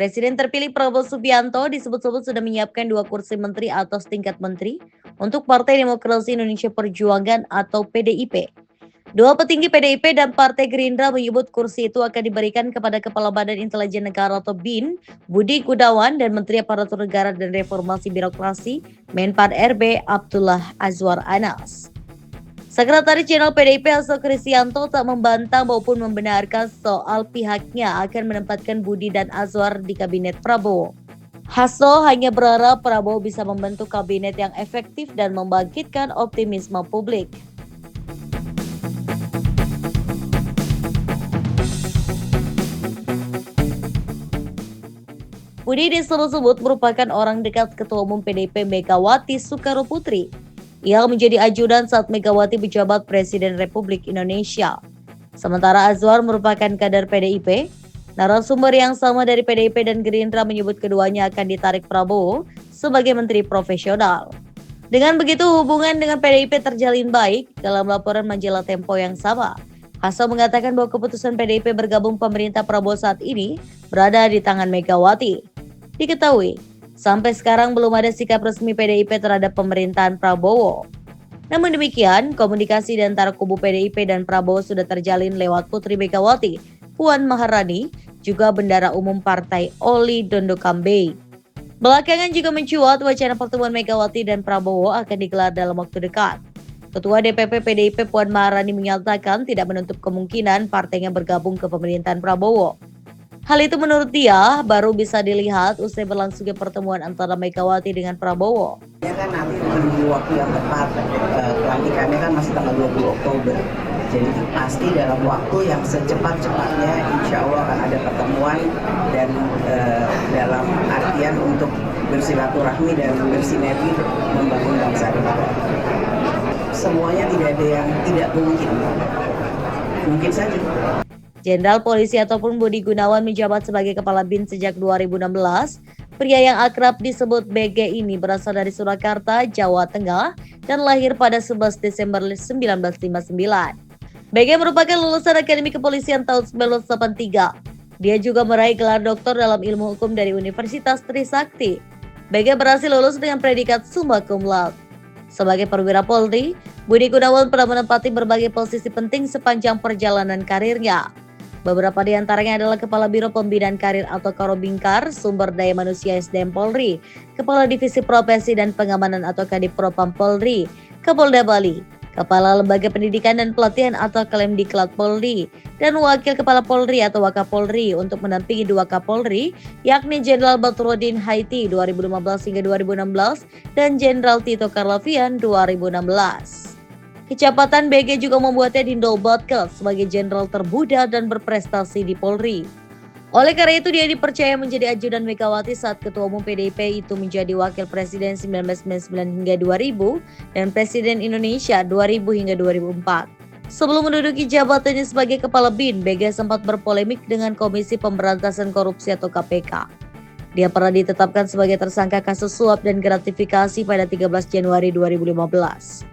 Presiden terpilih Prabowo Subianto disebut-sebut sudah menyiapkan 2 kursi menteri atau setingkat menteri untuk Partai Demokrasi Indonesia Perjuangan atau PDIP. Dua petinggi PDIP dan Partai Gerindra menyebut kursi itu akan diberikan kepada Kepala Badan Intelijen Negara atau BIN, Budi Gunawan, dan Menteri Aparatur Negara dan Reformasi Birokrasi, Menpan RB, Abdullah Azwar Anas. Sekretaris Jenderal PDIP Hasto Kristianto tak membantah maupun membenarkan soal pihaknya akan menempatkan Budi dan Azwar di kabinet Prabowo. Hasto hanya berharap Prabowo bisa membentuk kabinet yang efektif dan membangkitkan optimisme publik. Budi disebut-sebut merupakan orang dekat Ketua Umum PDIP Megawati Soekarnoputri. Ia menjadi ajudan saat Megawati menjabat Presiden Republik Indonesia. Sementara Azwar merupakan kader PDIP. Narasumber yang sama dari PDIP dan Gerindra menyebut keduanya akan ditarik Prabowo sebagai menteri profesional. Dengan begitu hubungan dengan PDIP terjalin baik. Dalam laporan majalah Tempo yang sama, Hasto mengatakan bahwa keputusan PDIP bergabung pemerintah Prabowo saat ini berada di tangan Megawati. Diketahui, sampai sekarang belum ada sikap resmi PDIP terhadap pemerintahan Prabowo. Namun demikian, komunikasi di antara kubu PDIP dan Prabowo sudah terjalin lewat Putri Megawati, Puan Maharani, juga Bendara Umum Partai Oli Dondokambe. Belakangan juga mencuat wacana pertemuan Megawati dan Prabowo akan digelar dalam waktu dekat. Ketua DPP PDIP Puan Maharani menyatakan tidak menutup kemungkinan partainya bergabung ke pemerintahan Prabowo. Hal itu menurut dia baru bisa dilihat usai berlangsungnya pertemuan antara Megawati dengan Prabowo. Ya kan nanti menunggu waktu yang tepat, pelantikannya kan masih tanggal 20 Oktober. Jadi pasti dalam waktu yang secepat-cepatnya insya Allah akan ada pertemuan dan dalam artian untuk bersilaturahmi dan bersinergi membangun bangsa dan negara. Semuanya tidak ada yang tidak mungkin. Mungkin saja. Jenderal Polisi ataupun Budi Gunawan menjabat sebagai Kepala BIN sejak 2016. Pria yang akrab disebut BG ini berasal dari Surakarta, Jawa Tengah dan lahir pada 11 Desember 1959. BG merupakan lulusan Akademi Kepolisian tahun 1983. Dia juga meraih gelar doktor dalam ilmu hukum dari Universitas Trisakti. BG berhasil lulus dengan predikat summa cum laude. Sebagai perwira Polri, Budi Gunawan pernah menempati berbagai posisi penting sepanjang perjalanan karirnya. Beberapa di antaranya adalah Kepala Biro Pembinaan Karir atau Karobingkar, Sumber Daya Manusia SDM Polri, Kepala Divisi Profesi dan Pengamanan atau Kadipropam Polri, Kapolda Bali, Kepala Lembaga Pendidikan dan Pelatihan atau Kemdiklat Polri, dan Wakil Kepala Polri atau Wakapolri untuk menampingi 2 Kapolri, yakni Jenderal Badrodin Haiti 2015 hingga 2016 dan Jenderal Tito Karnavian 2016. Kecepatan BG juga membuatnya dinobatkan sebagai jenderal termuda dan berprestasi di Polri. Oleh karena itu dia dipercaya menjadi ajudan Megawati saat Ketua Umum PDIP itu menjadi Wakil Presiden 1999 hingga 2000 dan Presiden Indonesia 2000 hingga 2004. Sebelum menduduki jabatannya sebagai Kepala BIN, BG sempat berpolemik dengan Komisi Pemberantasan Korupsi atau KPK. Dia pernah ditetapkan sebagai tersangka kasus suap dan gratifikasi pada 13 Januari 2015.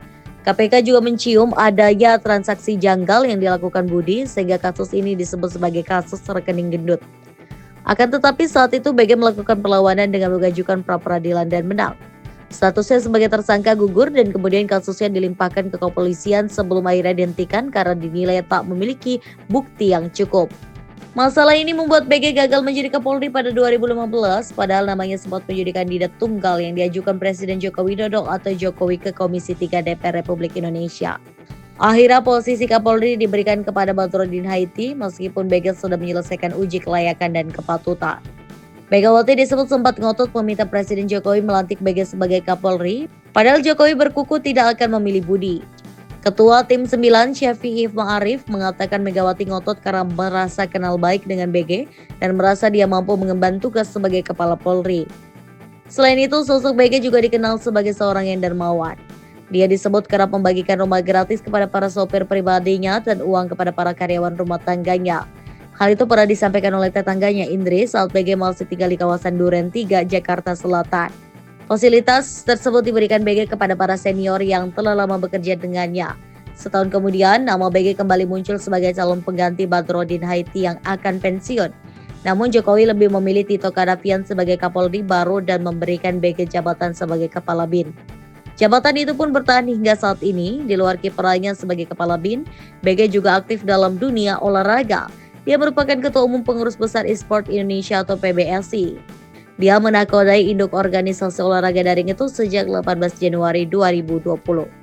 KPK juga mencium adanya transaksi janggal yang dilakukan Budi sehingga kasus ini disebut sebagai kasus rekening gendut. Akan tetapi saat itu BG melakukan perlawanan dengan mengajukan pra-peradilan dan menang. Statusnya sebagai tersangka gugur dan kemudian kasusnya dilimpahkan ke kepolisian sebelum akhirnya dihentikan karena dinilai tak memiliki bukti yang cukup. Masalah ini membuat BG gagal menjadi Kapolri pada 2015, padahal namanya sempat menjadi kandidat tunggal yang diajukan Presiden Joko Widodo atau Jokowi ke Komisi 3 DPR Republik Indonesia. Akhirnya posisi Kapolri diberikan kepada Badrodin Haiti meskipun BG sudah menyelesaikan uji kelayakan dan kepatutan. Megawati disebut sempat ngotot meminta Presiden Jokowi melantik BG sebagai Kapolri, padahal Jokowi berkuku tidak akan memilih Budi. Ketua Tim 9 Syafi'i Ma'arif mengatakan Megawati ngotot karena merasa kenal baik dengan BG dan merasa dia mampu mengemban tugas sebagai Kepala Polri. Selain itu, sosok BG juga dikenal sebagai seorang yang dermawan. Dia disebut kerap membagikan rumah gratis kepada para sopir pribadinya dan uang kepada para karyawan rumah tangganya. Hal itu pernah disampaikan oleh tetangganya Indri saat BG masih tinggal di kawasan Duren 3, Jakarta Selatan. Fasilitas tersebut diberikan BG kepada para senior yang telah lama bekerja dengannya. Setahun kemudian, nama BG kembali muncul sebagai calon pengganti Badrodin Haiti yang akan pensiun. Namun Jokowi lebih memilih Tito Karnavian sebagai Kapolri baru dan memberikan BG jabatan sebagai Kepala BIN. Jabatan itu pun bertahan hingga saat ini. Di luar kiprahnya sebagai Kepala BIN, BG juga aktif dalam dunia olahraga. Dia merupakan Ketua Umum Pengurus Besar Esport Indonesia atau PBSI. Dia menakodai induk organisasi olahraga daring itu sejak 18 Januari 2020.